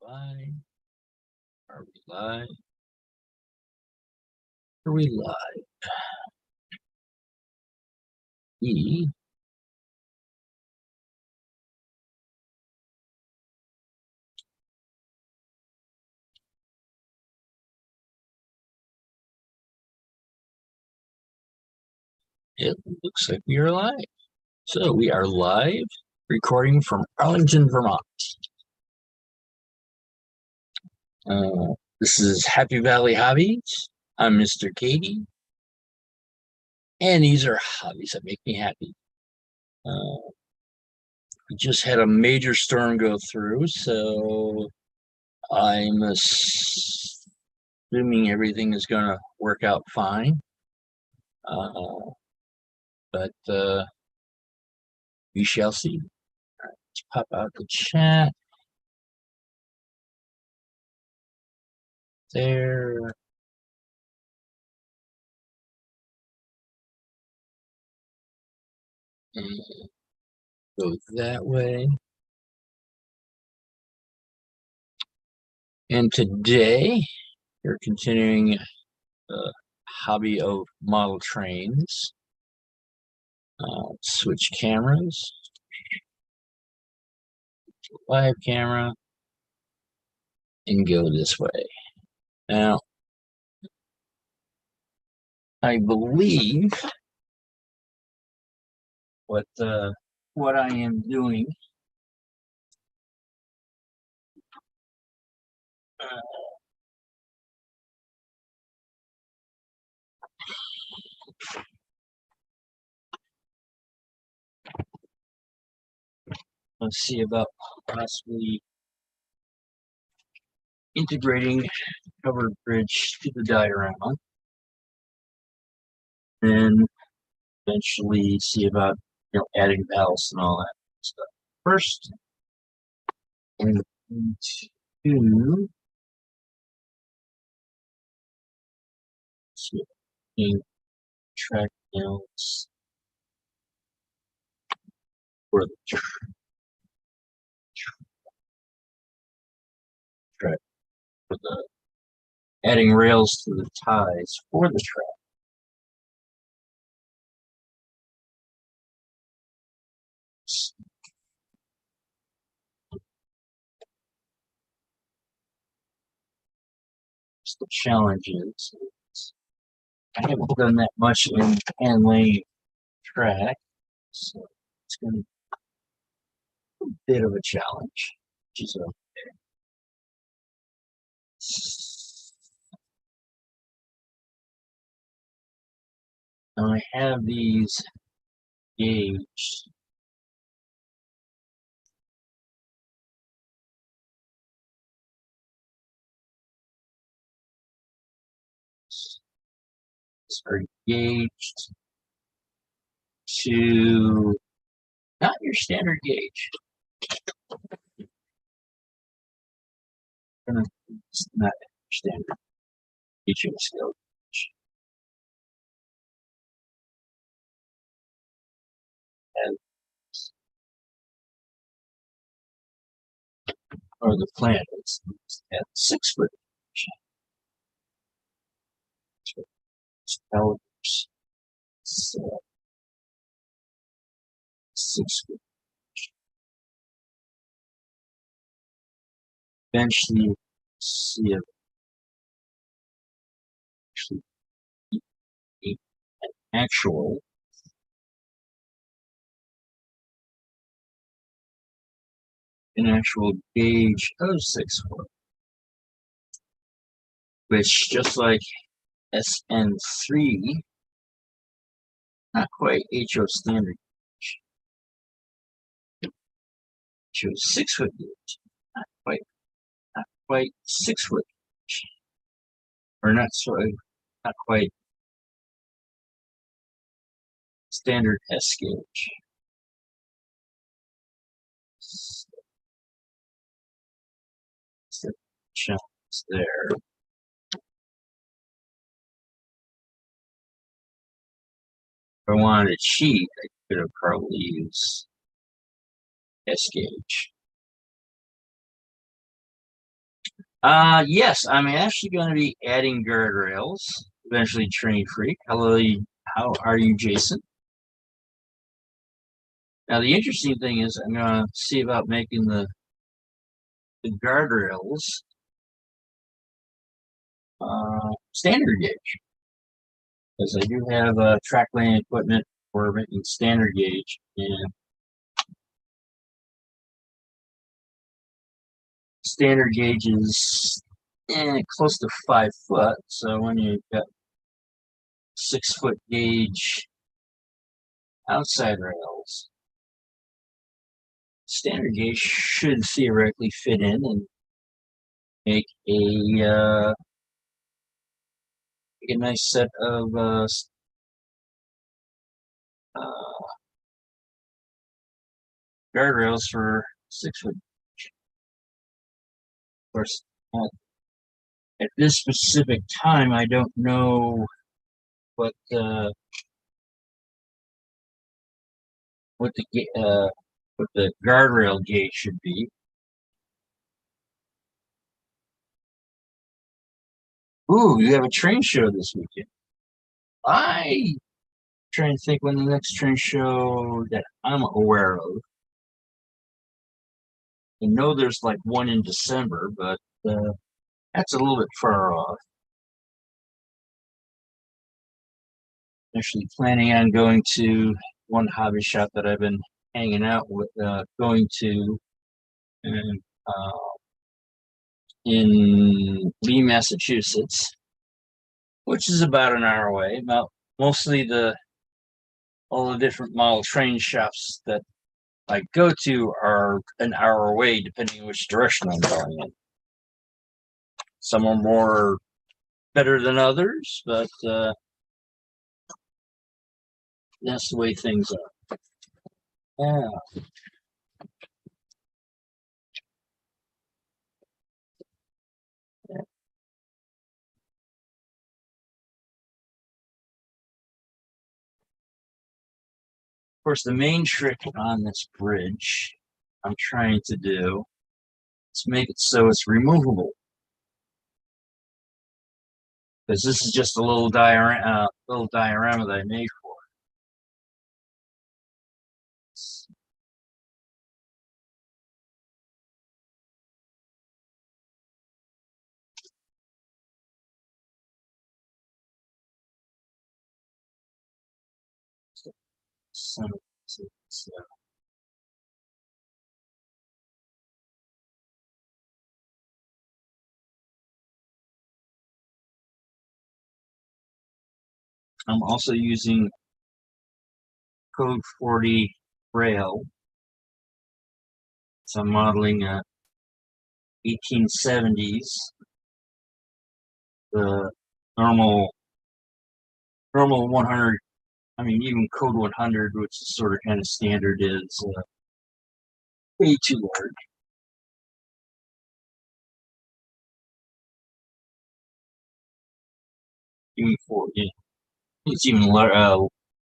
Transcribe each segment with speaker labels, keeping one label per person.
Speaker 1: Live? Are we live? Are we live? E. It looks like we are live. So we are live, recording from Arlington, Vermont. This is Happy Valley Hobbies. I'm Mr. Katie, and these are hobbies that make me happy. We just had a major storm go through, so I'm assuming everything is going to work out fine. But we shall see. All right, let's pop out the chat. There. And go that way. And today we're continuing the hobby of model trains. Switch cameras. Live camera. And go this way. Now, I believe what I am doing let's see about possibly integrating covered bridge to the diorama, and eventually see about adding ballast and all that stuff. First, I'm going to see if track nails for the track for the adding rails to the ties for the track. The challenge is I haven't done that much in hand laying track, so it's going to be a bit of a challenge, which is okay. Now I have these gauged. Are gauged to not your standard gauge. It's not standard teaching skill. And or the plant is at 6 foot. Calipers. So 6 foot. Eventually, see if actually an actual gauge of 6 foot, which just like SN3, not quite HO standard gauge. HO 6 foot gauge, not quite 6 foot gauge, or not quite standard S gauge. So, challenge there. If I wanted to cheat, I could have probably used S gauge. Yes, I'm actually going to be adding guardrails, eventually Train Freak. Hello, how are you, Jason? Now, the interesting thing is I'm going to see about making the guardrails standard gauge, because I do have track lane equipment for making standard gauge, and standard gauge is close to 5 foot. So when you've got 6 foot gauge outside rails, standard gauge should theoretically fit in and make a nice set of guardrails for 6 foot. Of course, at this specific time, I don't know what what the what the guardrail gauge should be. Ooh, you have a train show this weekend. I trying to think when the next train show that I'm aware of. I know there's like one in December, but that's a little bit far off. Actually planning on going to one hobby shop that I've been hanging out with, going to and, in Lee, Massachusetts, which is about an hour away. About mostly all the different model train shops that I go to are an hour away, depending on which direction I'm going in. Some are more better than others, but that's the way things are. Yeah. Of course, the main trick on this bridge I'm trying to do is make it so it's removable. Because this is just a little diorama that I made for it. So, I'm also using Code 40 rail. So I'm modeling a 1870s. The normal 100. I mean, even Code 100, which is sort of kind of standard, is way too large. Even for it's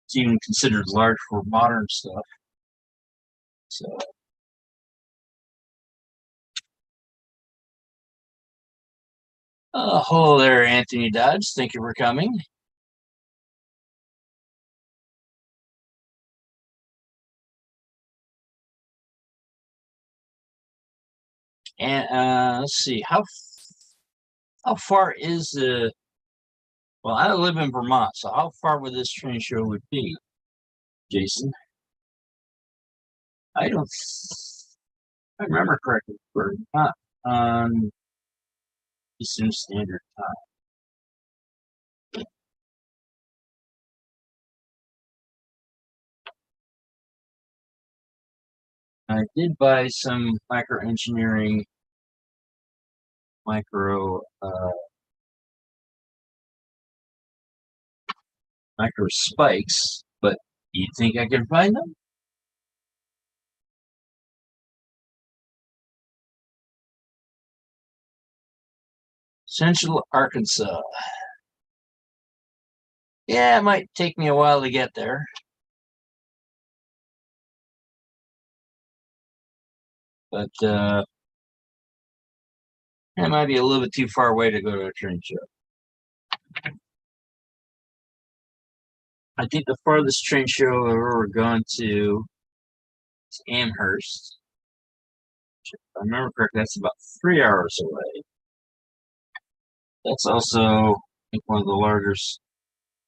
Speaker 1: it's even considered large for modern stuff. So, hello there, Anthony Dodge. Thank you for coming. And let's see, how far is the? Well, I live in Vermont, so how far would this train show would be, Jason? I don't. If I remember correctly, we're not on Eastern Standard Time. I did buy some micro micro spikes, but do you think I can find them? Central Arkansas. Yeah, it might take me a while to get there. But That might be a little bit too far away to go to a train show. I think the farthest train show I've ever gone to is Amherst. If I remember correctly, that's about 3 hours away. That's also, I think, one of the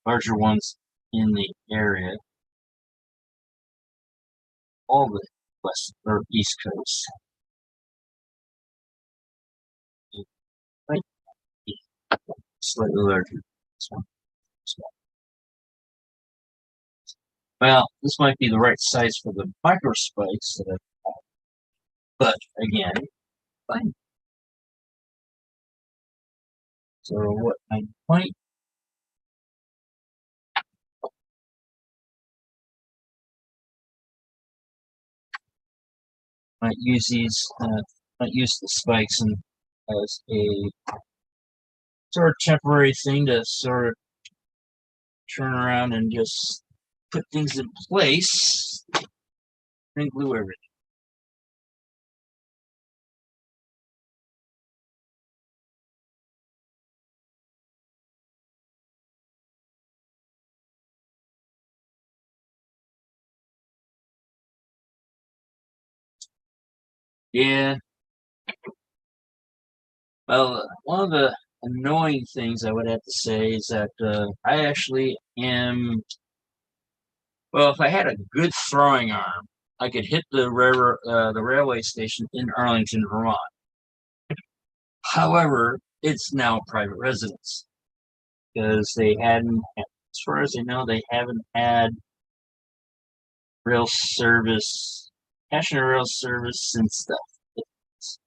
Speaker 1: larger ones in the area. All the west or east coast. Right? Slightly larger. Well, this might be the right size for the micro spikes that I've got. But again, fine. So what I might use might use the spikes and as a sort of temporary thing to sort of turn around and just put things in place and glue everything. Yeah. Well, one of the annoying things I would have to say is that I actually am. Well, if I had a good throwing arm, I could hit the railway station in Arlington, Vermont. However, it's now private residence because they hadn't, as far as I know, they haven't had rail service, passenger rail service since the 50s.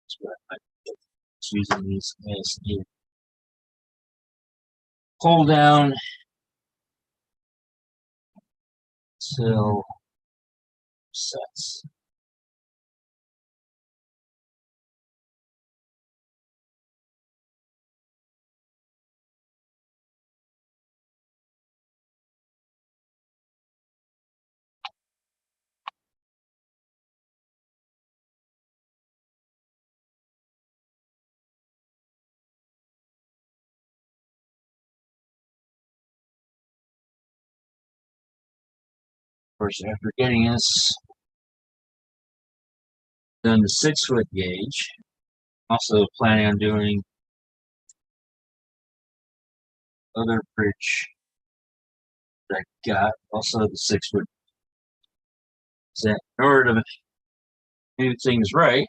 Speaker 1: That's what I'm using these as a pull down till sets. Of course, after getting this done the 6-foot gauge, also planning on doing other bridge that I got, also the 6-foot. That in order to do things right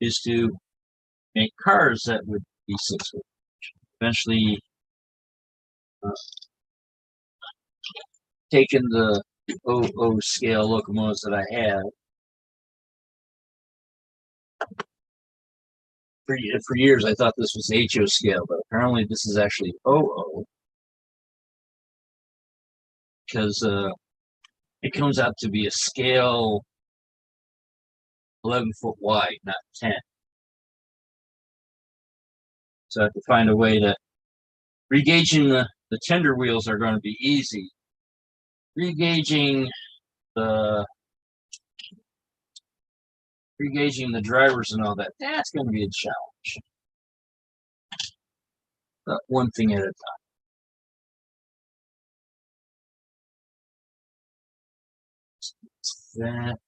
Speaker 1: is to make cars that would be 6-foot. Eventually, uh, taking the OO scale locomotives that I had for years, I thought this was HO scale, but apparently this is actually OO because it comes out to be a scale 11 foot wide, not 10. So I have to find a way to regaging the tender wheels are going to be easy. Regaging the drivers and all that, that's going to be a challenge. But one thing at a time. That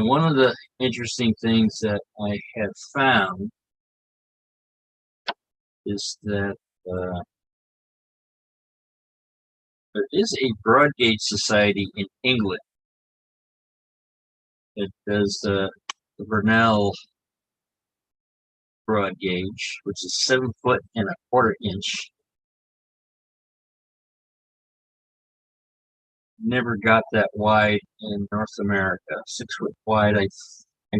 Speaker 1: one of the interesting things that I have found is that there is a broad gauge society in England that does the Vernell broad gauge, which is 7'1/4". Never got that wide in North America. 6 foot wide, I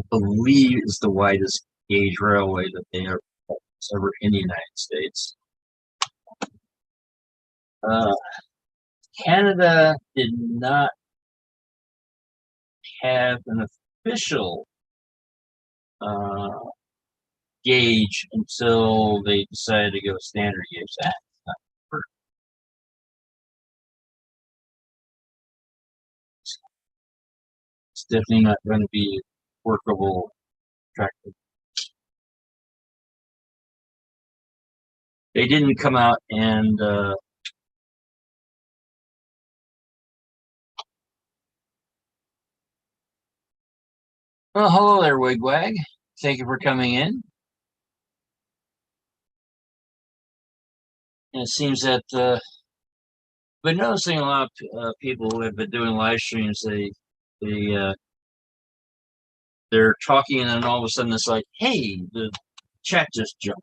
Speaker 1: believe, is the widest gauge railway that they are ever in the United States. Canada did not have an official uh, gauge until they decided to go standard gauge. It's definitely not going to be workable tractor. They didn't come out and well, hello there, Wigwag. Thank you for coming in. And it seems that I've been noticing a lot of people who have been doing live streams. They they're talking, and then all of a sudden it's like, hey, the chat just jumped,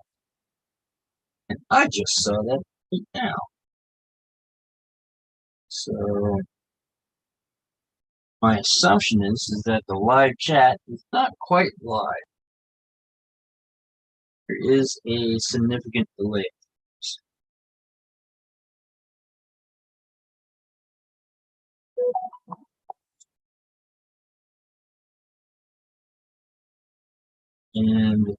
Speaker 1: and I just saw that right now. So my assumption is that the live chat is not quite live. There is a significant delay. And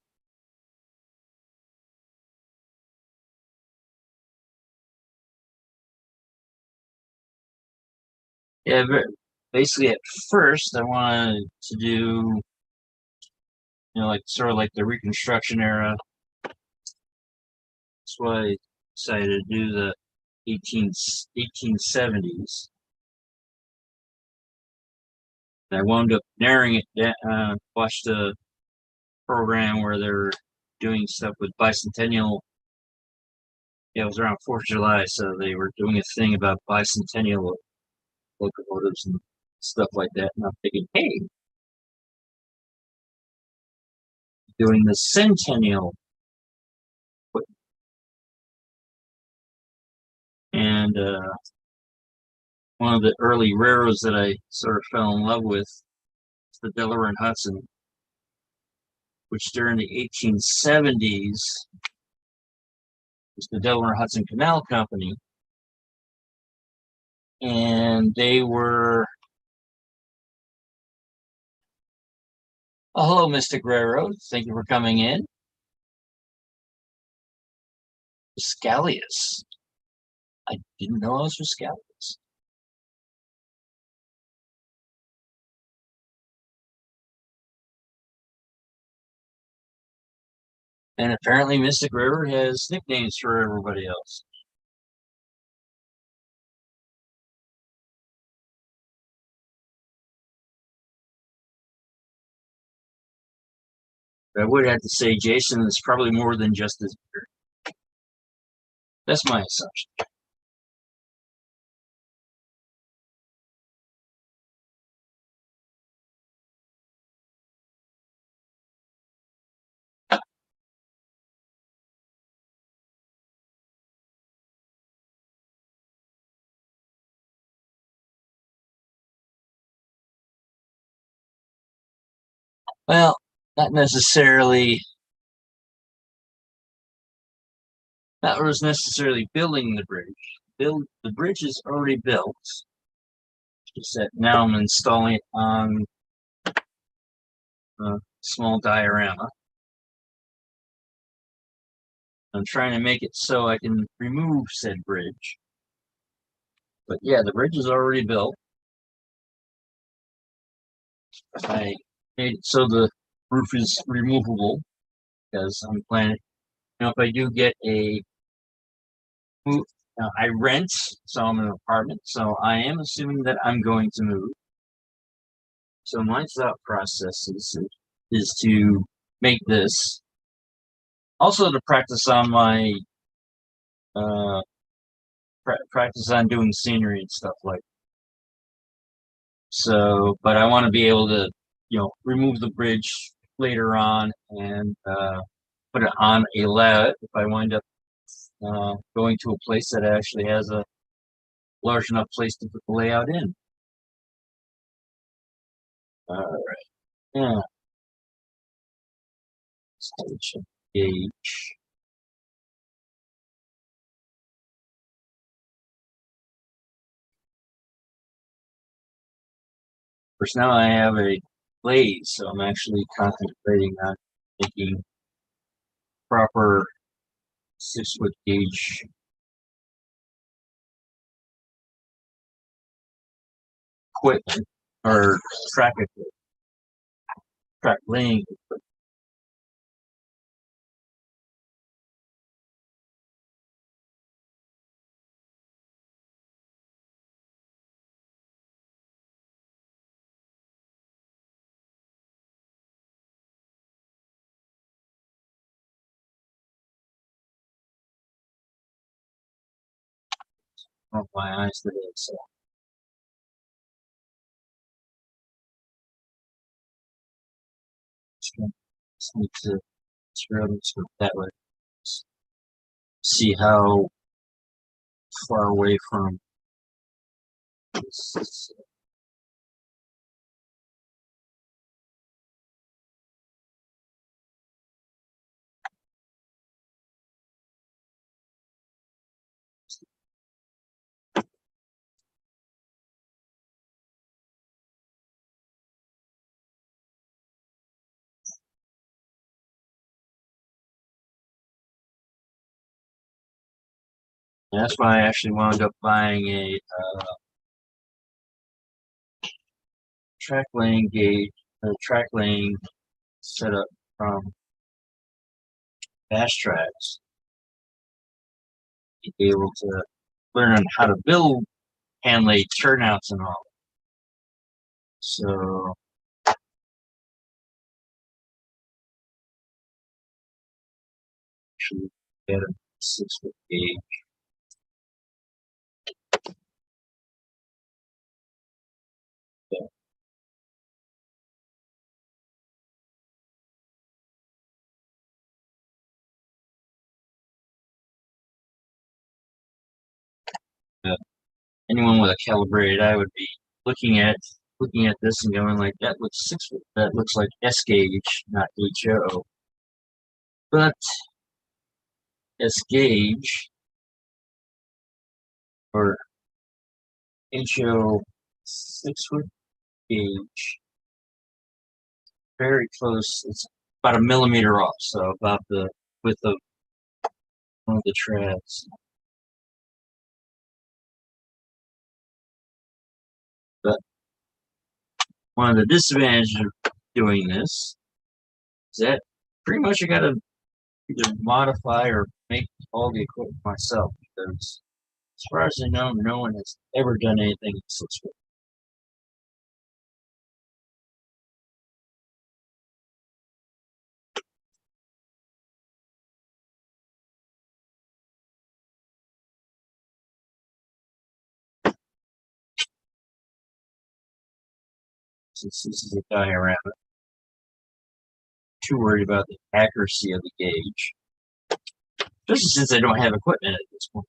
Speaker 1: yeah, basically at first I wanted to do, like sort of like the Reconstruction era. That's why I decided to do the 1870s. And I wound up narrowing it down, watched a program where they're doing stuff with bicentennial. Yeah, it was around 4th of July, so they were doing a thing about bicentennial locomotives and stuff like that. And I'm thinking, hey, doing the centennial. And one of the early railroads that I sort of fell in love with is the Delaware and Hudson, which during the 1870s was the Delaware and Hudson Canal Company. And they were, oh, hello, Mystic Railroad. Thank you for coming in. Scallius. I didn't know I was with Scallius. And apparently Mystic River has nicknames for everybody else. I would have to say Jason is probably more than just his beard. That's my assumption. Well, not necessarily. That was necessarily building the bridge. The bridge is already built. Just that now I'm installing it on a small diorama. I'm trying to make it so I can remove said bridge. But yeah, the bridge is already built. I made it so the roof is removable because I'm planning. If I do get a move, I rent, so I'm in an apartment. So I am assuming that I'm going to move. So my thought process is to make this also to practice on my practice on doing scenery and stuff like. So, but I want to be able to, remove the bridge later on and put it on a layout if I wind up going to a place that actually has a large enough place to put the layout in. All right. Yeah. Station gauge. course, now I have a lathe, so I'm actually concentrating on making proper 6-foot gauge equipment or track equipment, track laying. Oh, my eyes today, so just need to scrub and scrub that way. See how far away from this. And that's why I actually wound up buying a track laying gauge, track laying setup from Bass Tracks to be able to learn on how to build hand laid turnouts and all. So actually get a 6-foot gauge. Yeah. Anyone with a calibrated eye would be looking at this and going like, that looks 6 foot. That looks like S gauge, not HO. But S gauge or HO 6-foot gauge, very close. It's about a millimeter off, so about the width of one of the treads. But one of the disadvantages of doing this is that pretty much I got to either modify or make all the equipment myself because, as far as I know, no one has ever done anything in 6 foot. Since this is a diorama, too worried about the accuracy of the gauge, especially since I don't have equipment at this point.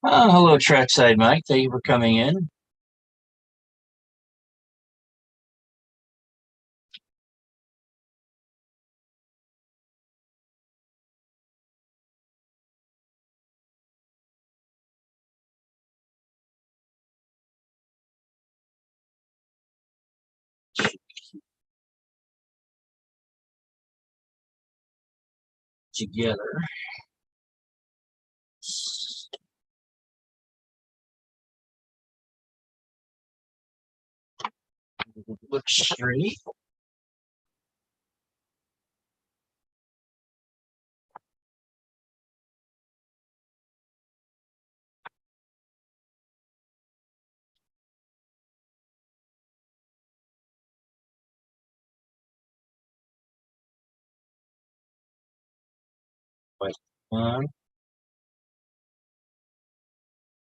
Speaker 1: Hello, Trackside Mike. Thank you for coming in. Together. Look straight. Like one,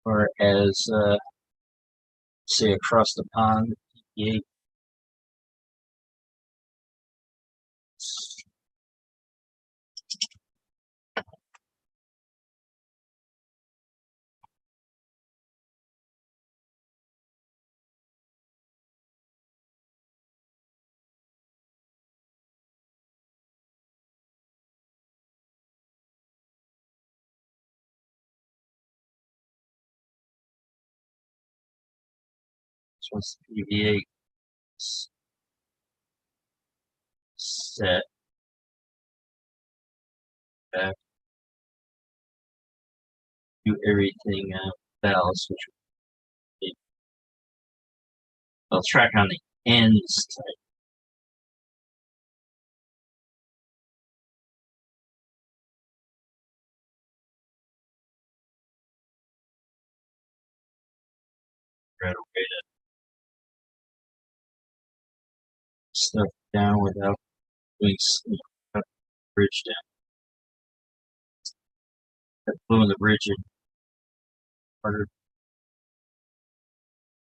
Speaker 1: or as say across the pond, PPA. Plus PVA set back, do everything else, which would be, I'll track on the ends type. Right away to stuff down without doing cut the bridge down. Blowing the bridge in harder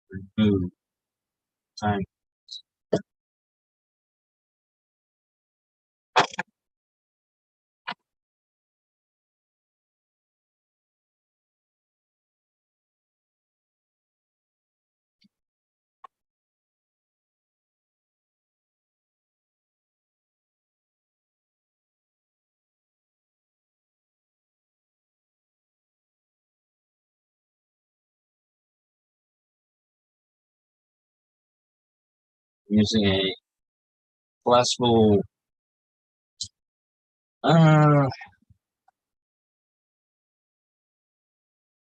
Speaker 1: to remove time. Using a collapsible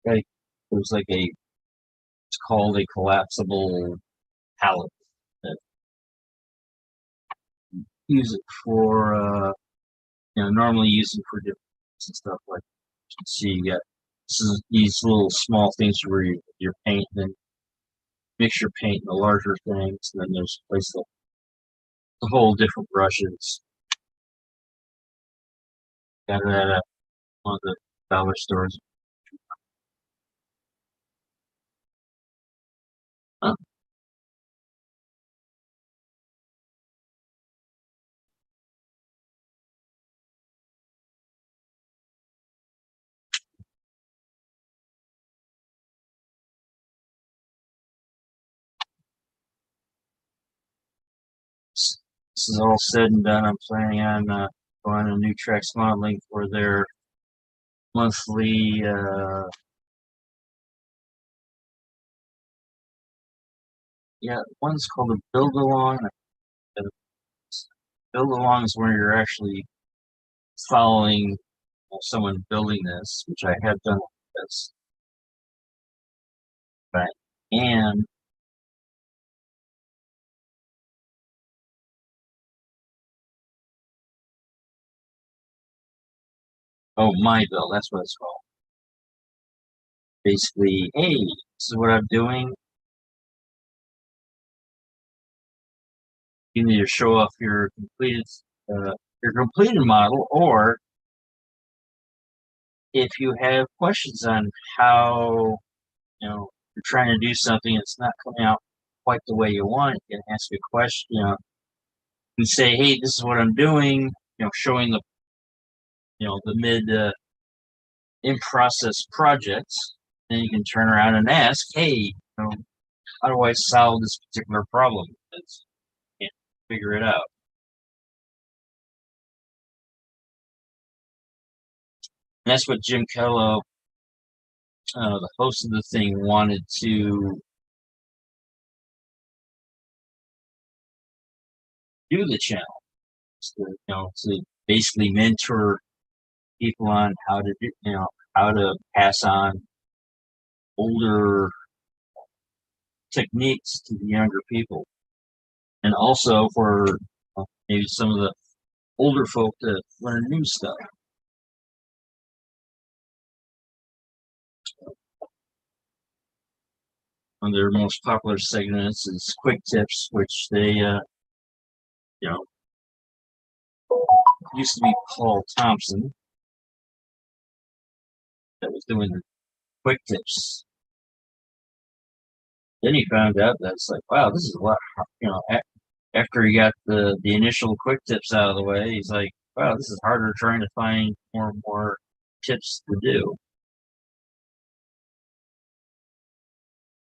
Speaker 1: like it was like it's called a collapsible pallet that use it for normally using for different and stuff like you can see you got these little small things where you're painting and mix your paint in the larger things, and then there's a place to hold different brushes. Got it at one of the dollar stores. Huh? This is all said and done. I'm planning on going to New Trex Modeling for their monthly one's called a build along. Build along is where you're actually following someone building this, which I have done with this. But and oh, my build, that's what it's called. Basically, hey, this is what I'm doing. You need to show off your completed model, or if you have questions on how you're trying to do something, it's not coming out quite the way you want, you can ask a question, and say, hey, this is what I'm doing, showing the mid in process projects. Then you can turn around and ask, hey, how do I solve this particular problem? Because I can't figure it out. And that's what Jim Kello, the host of the thing, wanted to do the channel. To basically mentor people on how to do, how to pass on older techniques to the younger people, and also for maybe some of the older folk to learn new stuff. One of their most popular segments is Quick Tips, which they, used to be Paul Thompson that was doing the Quick Tips. Then he found out that it's like, wow, this is a lot, after he got the initial Quick Tips out of the way, he's like, wow, this is harder trying to find more and more tips to do.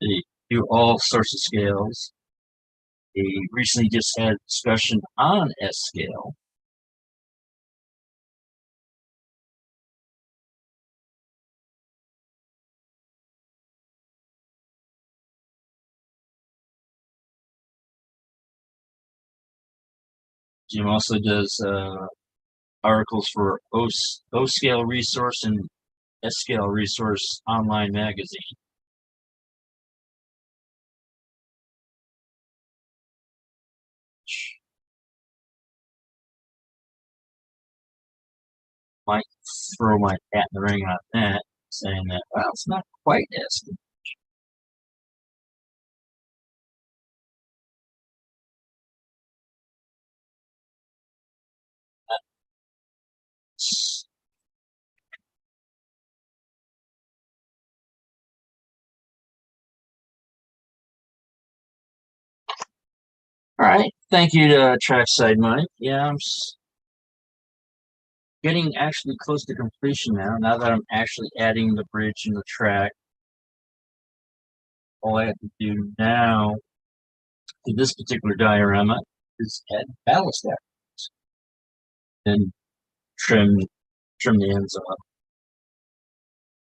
Speaker 1: They do all sorts of scales. They recently just had a discussion on S scale. Jim also does articles for O-Scale Resource and S-Scale Resource online magazine. Might throw my hat in the ring on that, saying that, well, it's not quite as good. All right, thank you to Trackside Mike. Yeah, I'm getting actually close to completion now that I'm actually adding the bridge and the track. All I have to do now to this particular diorama is add ballast afterwards and trim the ends off.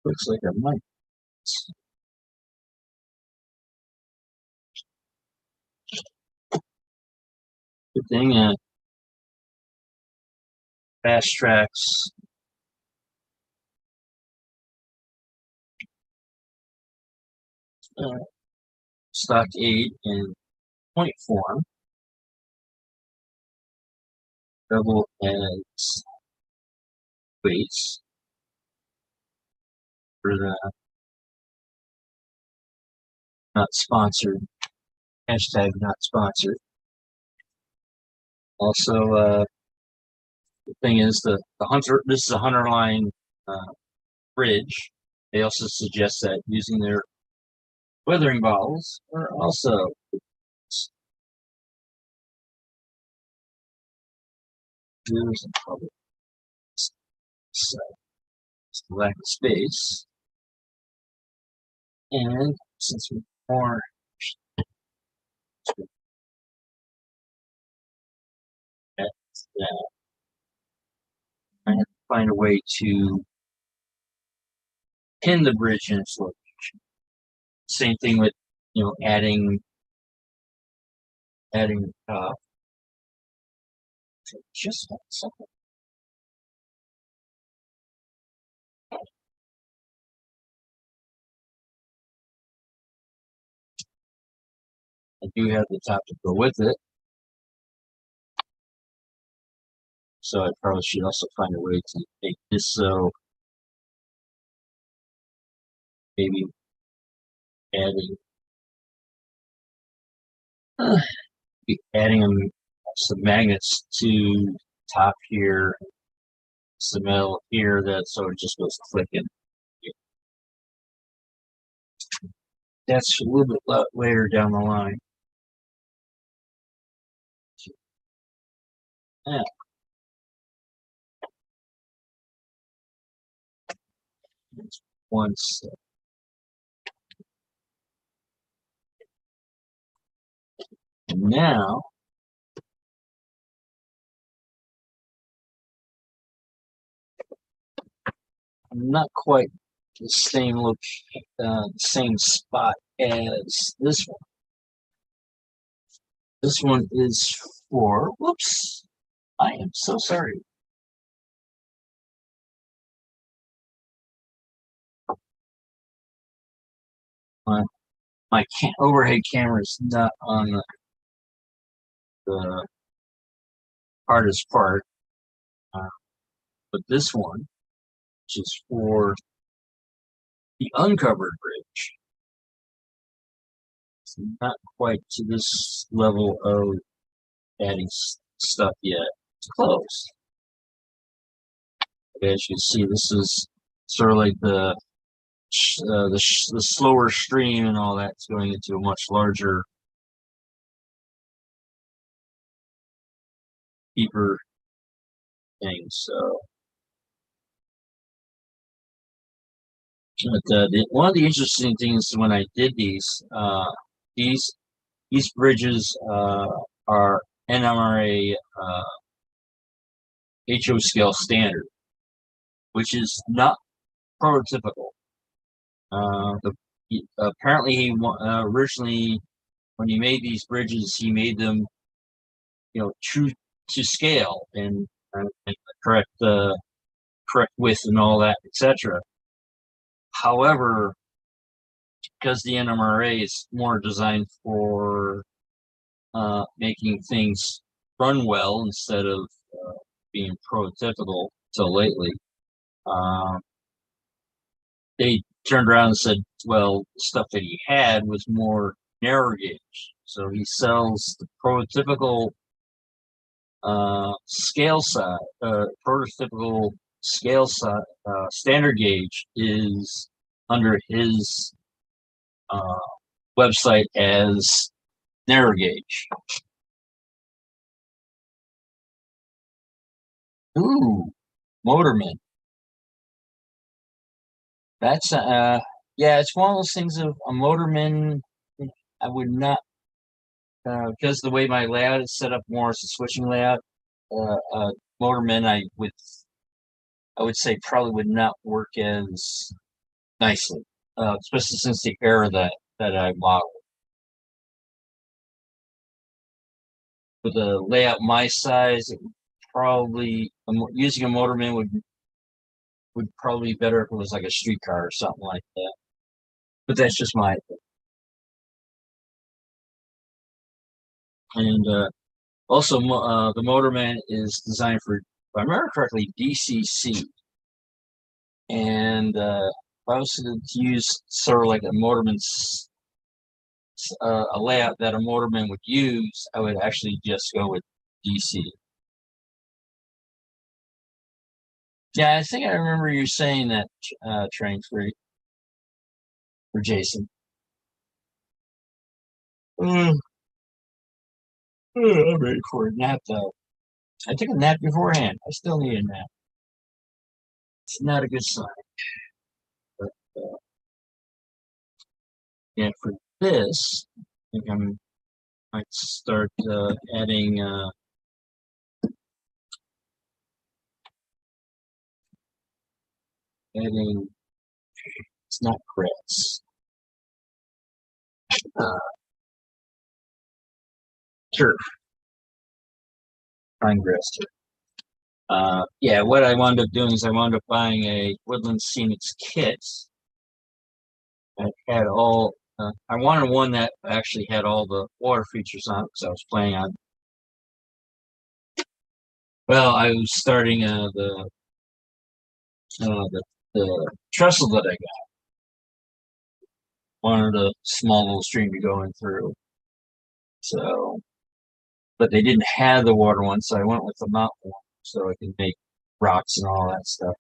Speaker 1: Looks like I might. Good thing fast tracks stock 8 in point form, double as weights for the not sponsored, hashtag not sponsored. Also, the thing is the hunter, this is a hunter line bridge. They also suggest that using their weathering bottles are also there's a problem. So it's the lack of space. And since we're more at that, I have to find a way to pin the bridge in its location. Same thing with adding the top. So just one second. I do have the top to go with it. So I probably should also find a way to make this so maybe adding some magnets to top here, some metal here that so it just goes clicking. That's a little bit later down the line. Yeah. Once now I'm not quite the same look, same spot as this one. This one is for, whoops, I am so sorry. My overhead camera is not on the hardest part, but this one, which is for the uncovered bridge, it's not quite to this level of adding stuff yet. It's close. But as you can see, this is sort of like the slower stream and all that's going into a much larger, deeper thing. So, but one of the interesting things when I did these bridges are NMRA HO scale standard, which is not prototypical. Apparently, he originally, when he made these bridges, he made them, true to scale and make the correct width and all that, etc. However, because the NMRA is more designed for making things run well instead of being prototypical till lately, they turned around and said, well, the stuff that he had was more narrow gauge. So he sells the prototypical scale size, prototypical scale size, standard gauge is under his website as narrow gauge. Ooh, Motorman. That's yeah, it's one of those things of a Motorman. I would not because the way my layout is set up more as a switching layout. Motorman, I would say probably would not work as nicely, especially since the era that I modeled. With a layout my size, it would probably using a Motorman would probably be better if it was like a streetcar or something like that. But that's just my opinion. And also, the Motorman is designed for, if I remember correctly, DCC. And if I was to use sort of like a Motorman's a layout that a Motorman would use, I would actually just go with DC. Yeah, I think I remember you saying that, Train Free, for Jason. I'm ready for a nap, though. I took a nap beforehand. I still need a nap. It's not a good sign. But yeah, for this, I think I might start adding it's not crits. Uh, turf, pine grass turf. Yeah, what I wound up doing is I wound up buying a Woodland Scenics kit that had all. I wanted one that actually had all the water features on it because I was planning on. Well, I was starting the trestle that I got. Wanted a small little stream to go in through. So, but they didn't have the water one, so I went with the mountain one so I could make rocks and all that stuff.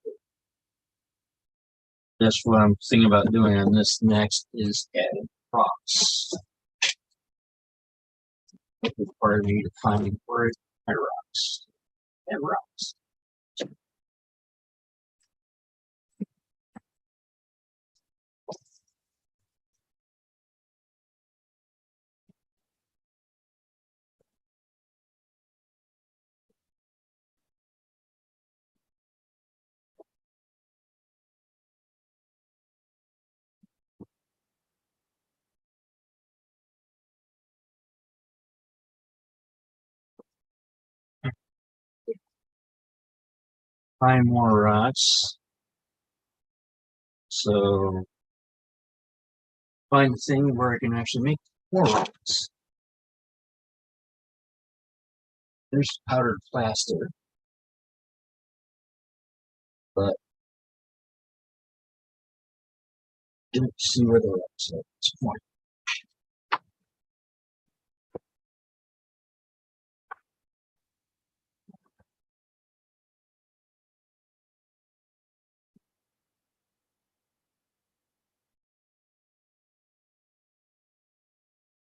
Speaker 1: That's what I'm thinking about doing on this next is adding rocks. It required me to find where my rocks and rocks. Find more rocks. So find the thing where I can actually make more rocks. There's powdered plaster, but didn't see where the rocks are at this point.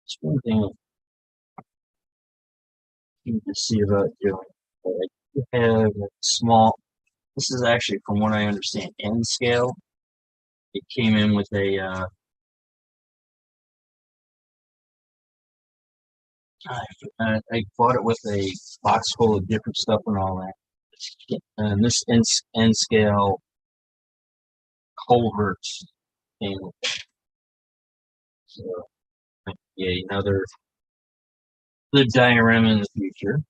Speaker 1: It's one thing I need to see about doing. I have a small. This is actually, from what I understand, N scale. It came in with a. I bought it with a box full of different stuff and all that. And this N scale culverts came with it. So, yeah, another good diorama in the future.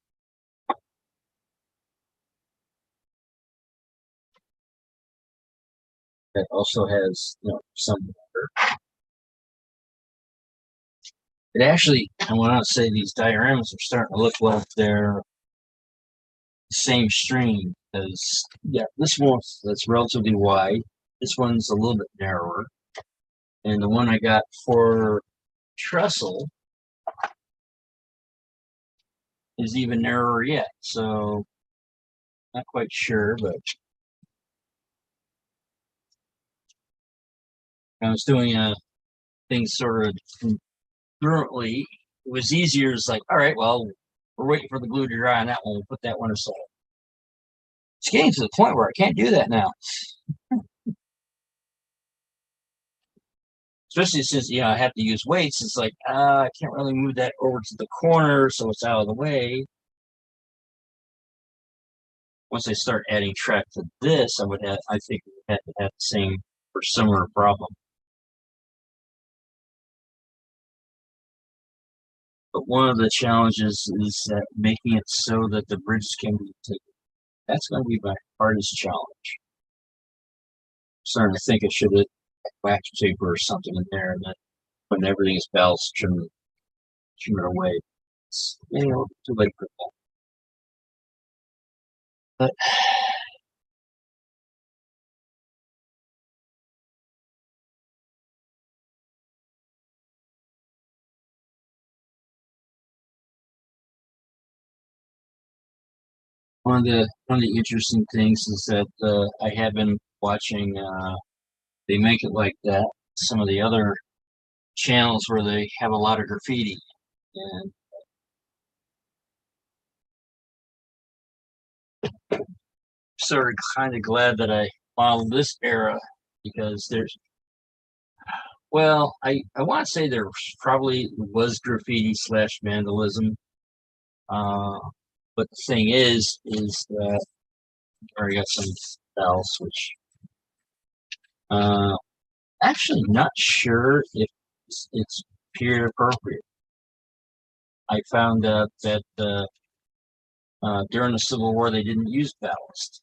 Speaker 1: that also has, some water. It actually, I want to say these dioramas are starting to look like they're the same stream. Because, yeah, this one that's relatively wide. This one's a little bit narrower. And the one I got for trestle is even narrower yet. So, not quite sure, but I was doing things sort of congruently. It was easier. It's like, all right, well, we're waiting for the glue to dry on that one. We'll put that one aside. It's getting to the point where I can't do that now. Especially since, I have to use weights. It's like, I can't really move that over to the corner so it's out of the way. Once I start adding track to this, I think we would have to have the same or similar problem. But one of the challenges is that making it so that the bridges can be taken. That's going to be my hardest challenge. I'm starting to think I should have wax taper or something in there, and then when everything is balanced, trim it away. It's too late for that. But one of the interesting things is that I have been watching. They make it like that. Some of the other channels where they have a lot of graffiti, and sort of kind of glad that I followed this era because I want to say there probably was graffiti slash vandalism. Uh, but the thing is that I already got some bells, which uh, actually not sure if it's period appropriate. I found out that during the Civil War they didn't use ballast,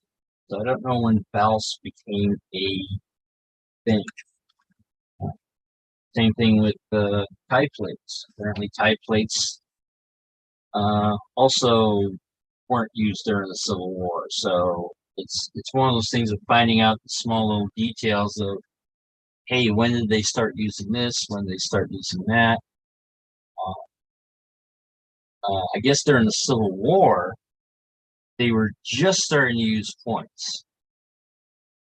Speaker 1: so I don't know when ballast became a thing. Same thing with tie plates. Apparently, tie plates also weren't used during the Civil War. So it's one of those things of finding out the small little details of, hey, when did they start using this? When did they start using that? I guess during the Civil War, they were just starting to use points.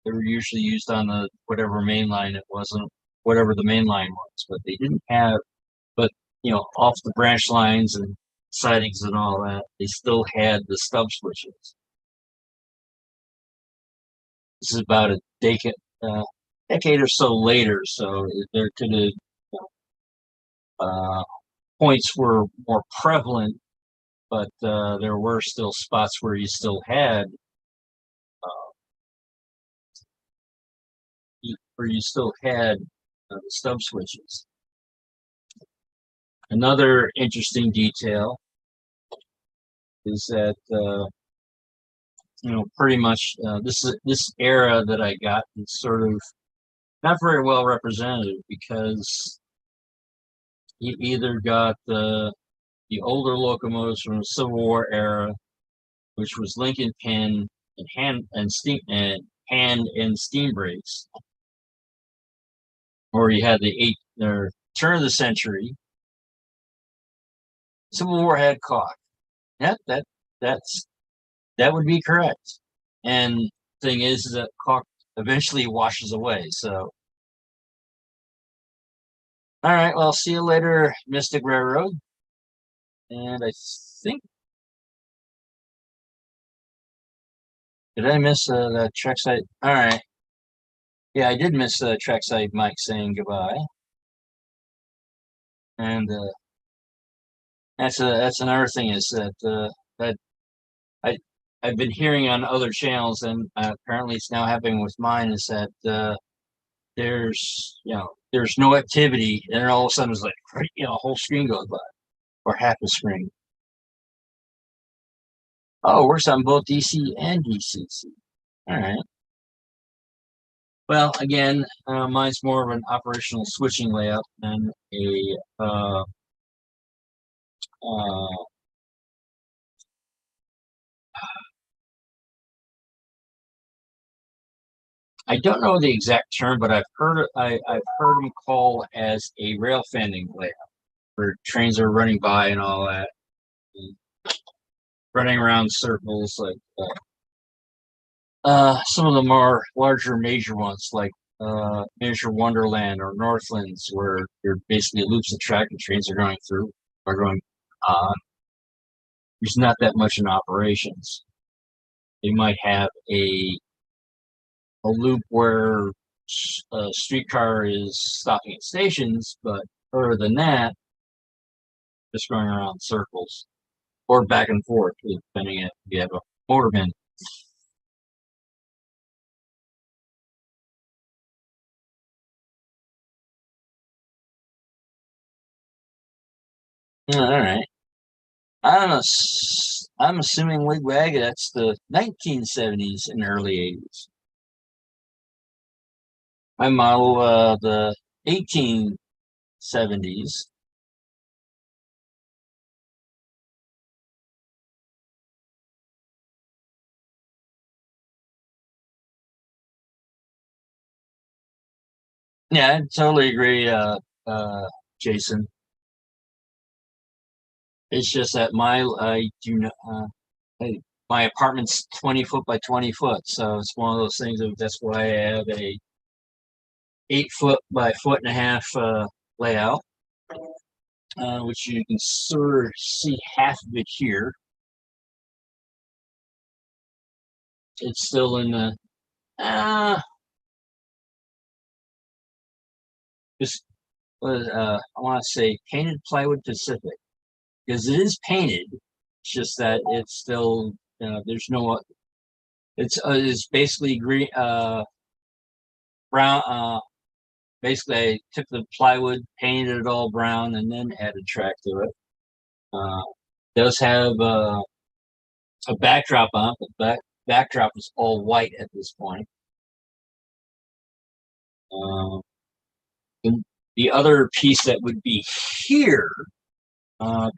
Speaker 1: They were usually used on the whatever main line it wasn't, whatever the main line was, but they didn't have. But off the branch lines and sidings and all that, they still had the stub switches. This is about a decade or so later, so there could have points were more prevalent, but there were still spots where you still had the stub switches. Another interesting detail is that pretty much this era that I got is sort of not very well represented because you either got the older locomotives from the Civil War era, which was Lincoln pin and hand and steam brakes, or you had the turn of the century. Civil War had caulk. Yep, that would be correct. And thing is that caulk eventually washes away. So, all right. Well, see you later, Mystic Railroad. And I think, did I miss that trackside? All right. Yeah, I did miss trackside Mike saying goodbye. And that's another thing is that I I've been hearing on other channels, and apparently it's now happening with mine. Is that there's no activity, and then all of a sudden it's like a whole screen goes by, or half a screen. Oh, it works on both DC and DCC. All right. Well, again, mine's more of an operational switching layout than a uh, I don't know the exact term, but I've heard them call as a rail fanning layout, where trains are running by and all that, and running around circles. Like some of the more larger major ones, like Miniature Wonderland or Northlands, where you're basically loops of track and trains are going through, are going on. There's not that much in operations. They might have a loop where a streetcar is stopping at stations, but other than that, just going around circles or back and forth, depending if you have a motorman. All right. I'm assuming wigwag. That's the 1970s and early 80s. I model the 1870s. Yeah, I totally agree, Jason. It's just that I do not. My apartment's 20 foot by 20 foot, so it's one of those things. That's why I have a 8 foot by foot and a half layout, which you can sort of see half of it here. It's still in the just I want to say painted plywood Pacific, because it is painted. It's just that it's still there's no. It's basically green brown. Basically, I took the plywood, painted it all brown, and then added track to it. Uh, does have a backdrop on it, but that backdrop is all white at this point. Uh, the other piece that would be here,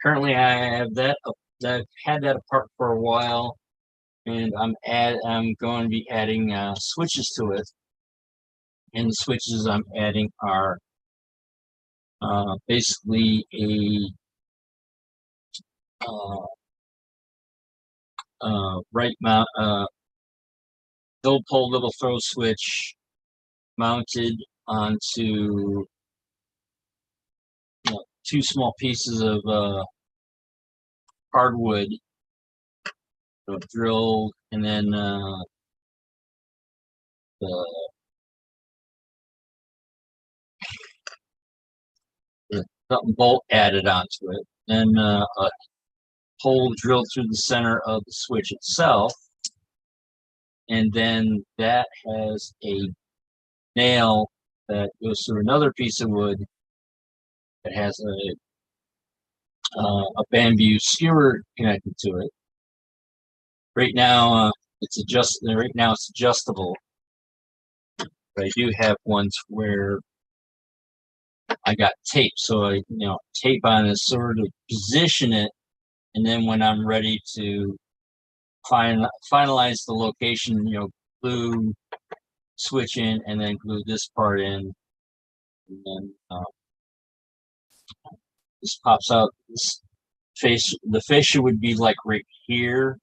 Speaker 1: currently I have that I've had that apart for a while, and I'm going to be adding switches to it. And the switches I'm adding are basically a uh, right mount, double pole, little throw switch mounted onto two small pieces of hardwood drilled, and then the, the bolt added onto it. Then a hole drilled through the center of the switch itself, and then that has a nail that goes through another piece of wood that has a bamboo skewer connected to it. Right now, Right now, it's adjustable, but I do have ones where I got tape, so I tape on it, sort of position it, and then when I'm ready to finalize the location, glue switch in, and then glue this part in, and then this pops out. The fascia would be like right here.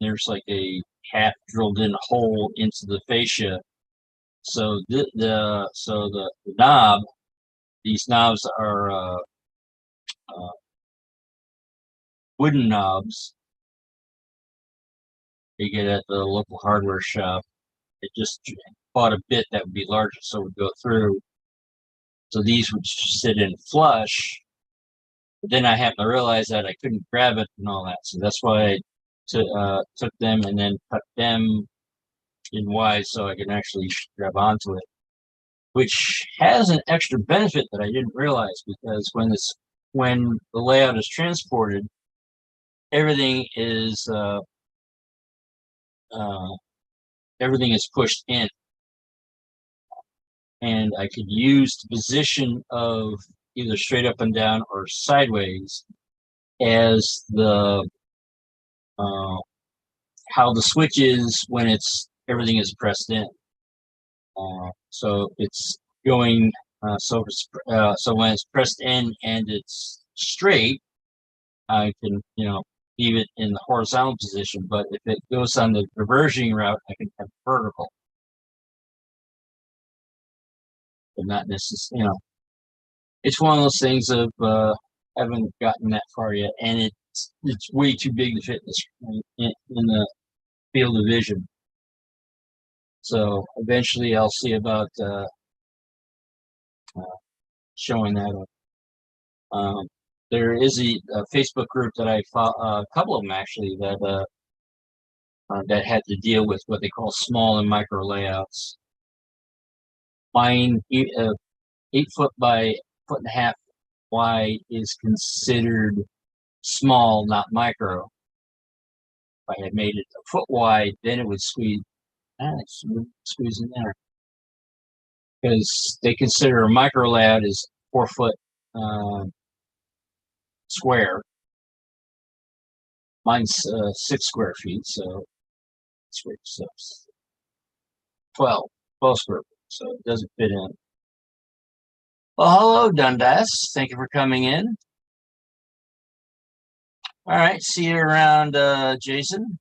Speaker 1: There's like a half drilled in hole into the fascia. So the knob, these knobs are wooden knobs you get at the local hardware shop. It just bought a bit that would be larger, so it would go through. So these would sit in flush. But then I happened to realize that I couldn't grab it and all that, so that's why I took them and then cut them in wide so I can actually grab onto it. Which has an extra benefit that I didn't realize, because when the layout is transported, everything is uh, everything is pushed in. and I could use the position of either straight up and down or sideways as the how the switch is when everything is pressed in. So it's going so when it's pressed in and it's straight, I can leave it in the horizontal position. But if it goes on the reversing route, I can have vertical, but not necessarily. It's one of those things of haven't gotten that far yet, and it's way too big to fit in the field of vision. So eventually, I'll see about showing that up. There is a Facebook group that I follow, a couple of them actually, that had to deal with what they call small and micro layouts. Mine, 8 foot by 1.5 foot wide, is considered small, not micro. If I had made it a foot wide, then it would squeeze in there, because they consider a micro layout is 4 foot square. Mine's 6 square feet, so 12 square feet, so it doesn't fit in. Well, hello, Dundas. Thank you for coming in. All right, see you around, Jason.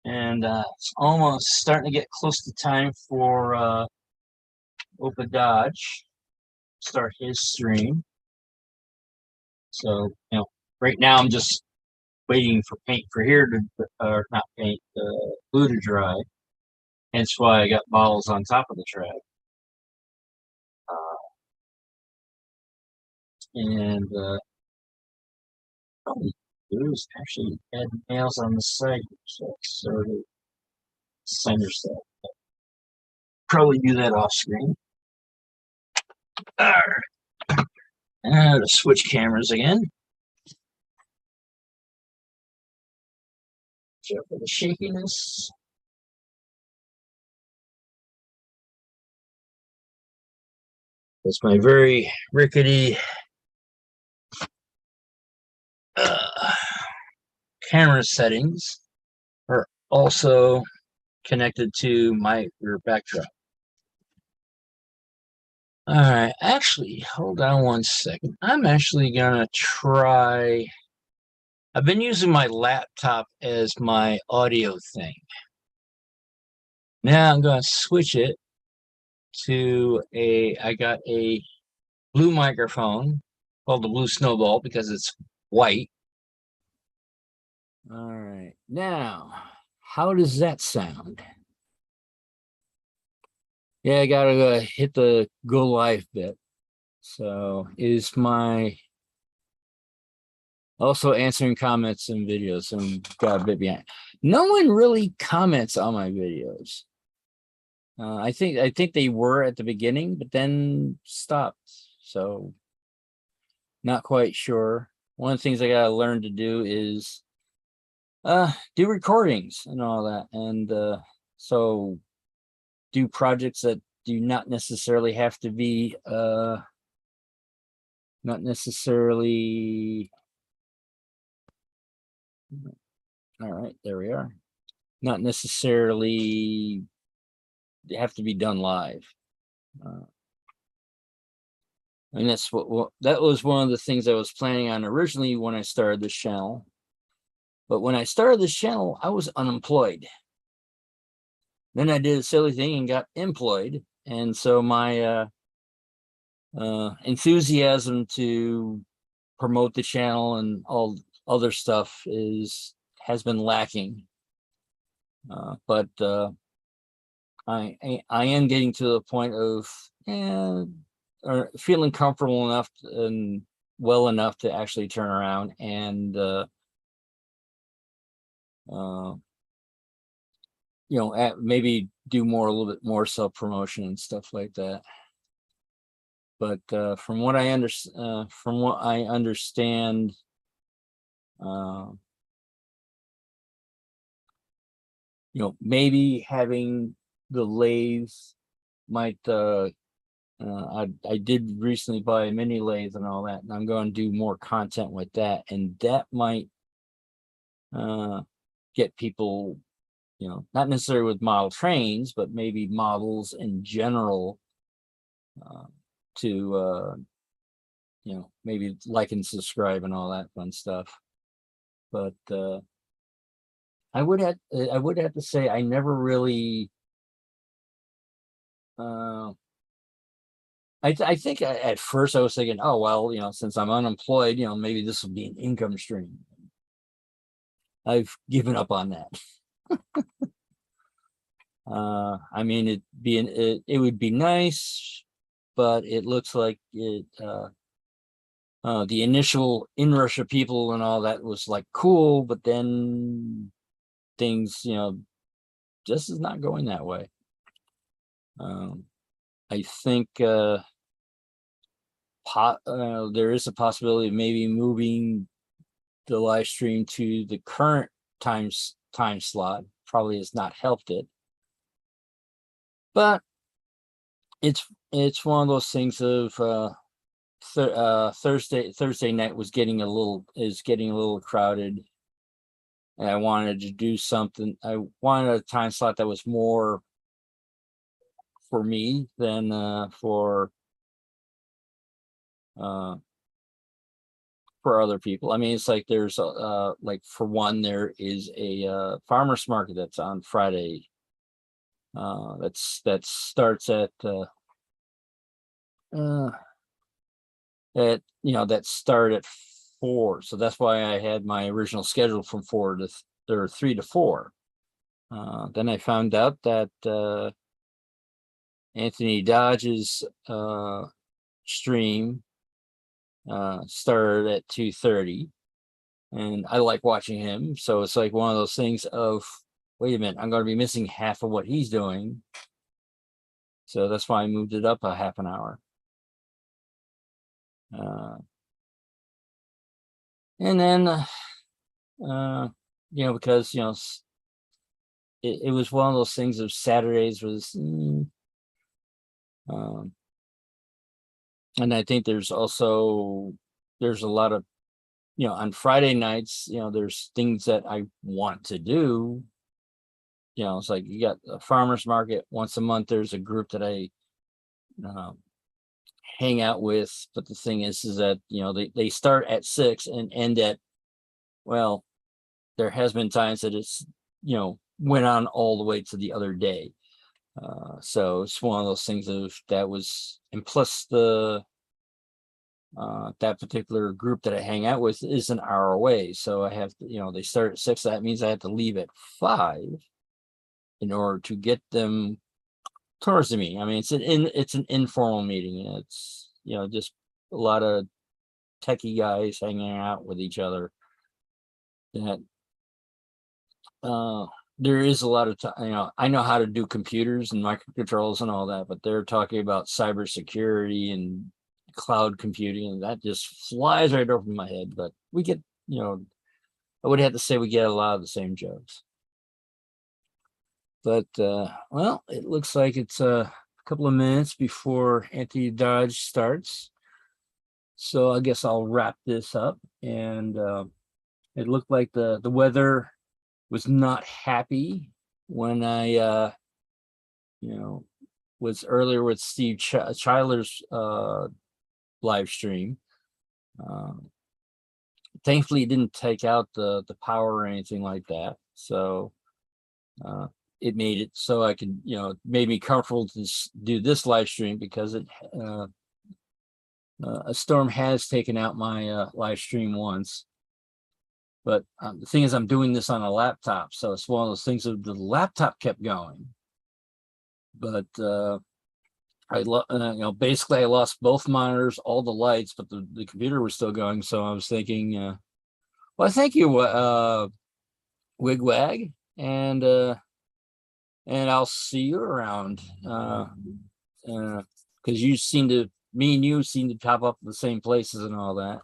Speaker 1: And it's almost starting to get close to time for Opa Dodge start his stream. So, right now I'm just waiting for paint for here to, or not paint, glue to dry. Hence why I got bottles on top of the track. And probably do is actually add nails on the side, so sort of center stuff. Probably do that off screen. All right. To switch cameras again. Check for the shakiness. That's my very rickety camera settings are also connected to my rear backdrop. All right, actually, hold on one second. I'm actually gonna try. I've been using my laptop as my audio thing. Now I'm gonna switch it to I got a blue microphone called the Blue Snowball because it's white. All right, now, how does that sound? Yeah, I gotta hit the go live bit. So is my also answering comments and videos, and got a bit behind. No one really comments on my videos. I think they were at the beginning, but then stopped. So not quite sure. One of the things I gotta learn to do is do recordings and all that, and so do projects that do not necessarily have to be not necessarily. All right, there we are. Not necessarily have to be done live. And that's that was one of the things I was planning on originally when I started this channel. But when I started this channel, I was unemployed. Then I did a silly thing and got employed. And so my enthusiasm to promote the channel and all other stuff has been lacking. But I am getting to the point of or feeling comfortable enough and well enough to actually turn around and maybe do a little bit more self promotion and stuff like that. But from what I understand, maybe having the lathe
Speaker 2: might I did recently buy a mini lathe and all that, and I'm going to do more content with that, and that might get people, not necessarily with model trains, but maybe models in general, uh, to maybe like and subscribe and all that fun stuff. But I would have to say I never really. I think at first I was thinking, oh well, since I'm unemployed, maybe this will be an income stream. I've given up on that. I mean, it would be nice, but it looks like the initial inrush of people and all that was like cool, but then things, just is not going that way. I think there is a possibility of maybe moving the live stream to the current time slot. Probably has not helped it, but it's one of those things of Thursday night is getting a little crowded, and I wanted to do something. I wanted a time slot that was more for me than for other people. I mean, it's like there's like for one, there is a farmers market that's on Friday. That starts that start at 4. So that's why I had my original schedule from 4 to 3 to 4. Then I found out that Anthony Dodge's stream started at 2:30, and I like watching him. So it's like one of those things of, wait a minute, I'm going to be missing half of what he's doing. So that's why I moved it up a half an hour. And then, because, it was one of those things of Saturdays was, and I think there's a lot of, on Friday nights, there's things that I want to do. It's like you got a farmer's market once a month. There's a group that I hang out with, but the thing is that they start at 6 and end at, well, there has been times that it's went on all the way to the other day. So it's one of those things of that was, and plus the that particular group that I hang out with is an hour away. So I have to, they start at 6. That means I have to leave at 5 in order to get them towards me. I mean, it's an informal meeting. It's, just a lot of techie guys hanging out with each other. That there is a lot of time. I know how to do computers and microcontrollers and all that, but they're talking about cybersecurity and cloud computing, and that just flies right over my head. But we get, I would have to say we get a lot of the same jokes. But well, it looks like it's a couple of minutes before Anthony Dodge starts, so I guess I'll wrap this up. And it looked like the weather was not happy when I was earlier with Steve Chyler's live stream. Thankfully, it didn't take out the power or anything like that. So it made it so I could, made me comfortable to do this live stream, because a storm has taken out my live stream once. But the thing is, I'm doing this on a laptop, so it's one of those things that the laptop kept going. But basically I lost both monitors, all the lights, but the computer was still going. So I was thinking, well, thank you, Wigwag, and I'll see you around, because me and you seem to pop up in the same places and all that.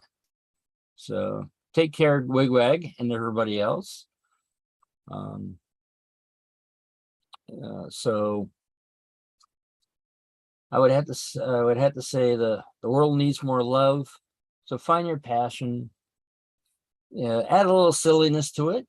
Speaker 2: So take care, Wigwag, and everybody else. So I would have to I would have to say the world needs more love. So find your passion. Add a little silliness to it.